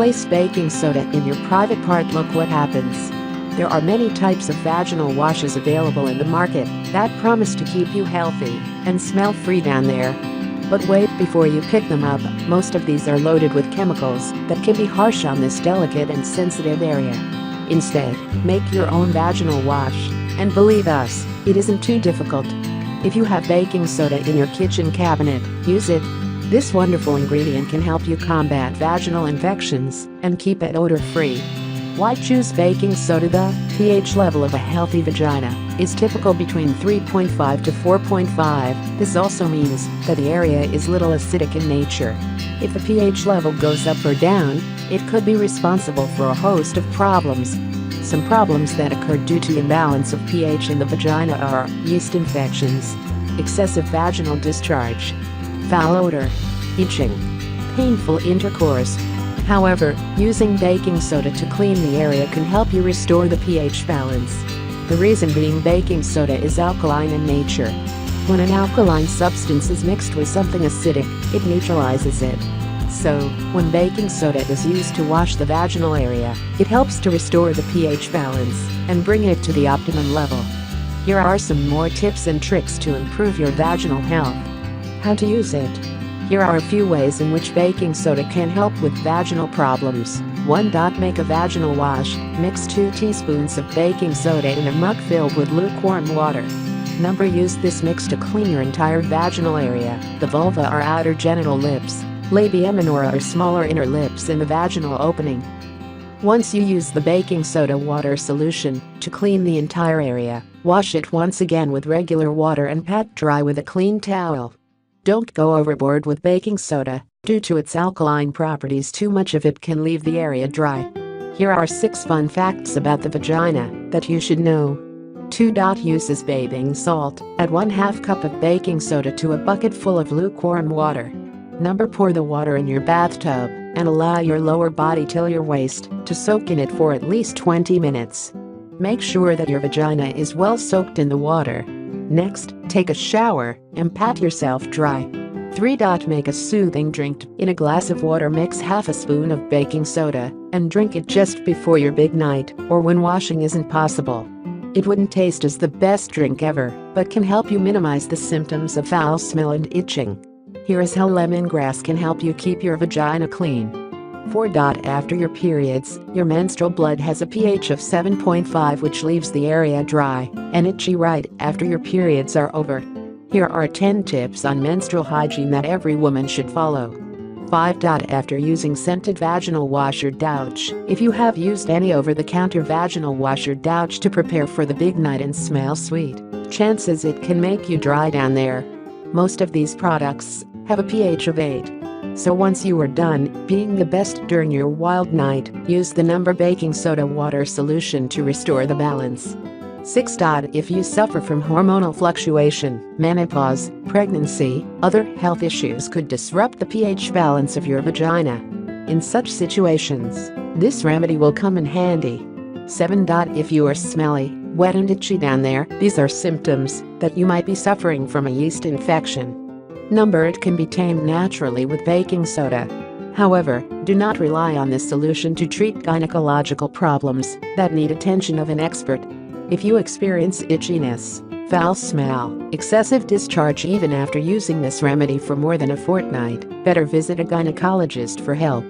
Place baking soda in your private part. Look what happens. There are many types of vaginal washes available in the market that promise to keep you healthy and smell-free down there. But wait, before you pick them up, most of these are loaded with chemicals that can be harsh on this delicate and sensitive area. Instead, make your own vaginal wash, and believe us, it isn't too difficult. If you have baking soda in your kitchen cabinet, use it. This wonderful ingredient can help you combat vaginal infections and keep it odor-free. Why choose baking soda? The pH level of a healthy vagina is typical between 3.5 to 4.5. This also means that the area is little acidic in nature. If the pH level goes up or down, it could be responsible for a host of problems. Some problems that occur due to imbalance of pH in the vagina are yeast infections, excessive vaginal discharge, foul odor, itching, painful intercourse. However, using baking soda to clean the area can help you restore the pH balance. The reason being, baking soda is alkaline in nature. When an alkaline substance is mixed with something acidic, it neutralizes it. So, when baking soda is used to wash the vaginal area, it helps to restore the pH balance and bring it to the optimum level. Here are some more tips and tricks to improve your vaginal health. How to use it. Here are a few ways in which baking soda can help with vaginal problems. 1. Make a vaginal wash. Mix 2 teaspoons of baking soda in a mug filled with lukewarm water. Use this mix to clean your entire vaginal area, the vulva or outer genital lips, labia minora or smaller inner lips in the vaginal opening. Once you use the baking soda water solution to clean the entire area, wash it once again with regular water and pat dry with a clean towel. Don't go overboard with baking soda. Due to its alkaline properties, too much of it can leave the area dry. Here are 6 fun facts about the vagina that you should know. 2. Uses bathing salt. Add 1/2 cup of baking soda to a bucket full of lukewarm water. Pour the water in your bathtub and allow your lower body till your waist to soak in it for at least 20 minutes. Make sure that your vagina is well soaked in the water. Next, take a shower and pat yourself dry. 3. Make a soothing drink. In a glass of water, mix half a spoon of baking soda and drink it just before your big night or when washing isn't possible. It wouldn't taste as the best drink ever, but can help you minimize the symptoms of foul smell and itching. Here is how lemongrass can help you keep your vagina clean. 4. After your periods, your menstrual blood has a pH of 7.5, which leaves the area dry and itchy right after your periods are over. Here are 10 tips on menstrual hygiene that every woman should follow. 5. After using scented vaginal wash or douche, if you have used any over-the-counter vaginal wash or douche to prepare for the big night and smell sweet, chances it can make you dry down there. Most of these products have a pH of 8. So once you are done being the best during your wild night, use the baking soda water solution to restore the balance. 6. If you suffer from hormonal fluctuation, menopause, pregnancy, other health issues could disrupt the pH balance of your vagina. In such situations, this remedy will come in handy. 7. If you are smelly, wet and itchy down there, these are symptoms that you might be suffering from a yeast infection. It can be tamed naturally with baking soda. However, do not rely on this solution to treat gynecological problems that need attention of an expert. If you experience itchiness, foul smell, excessive discharge even after using this remedy for more than a fortnight, better visit a gynecologist for help.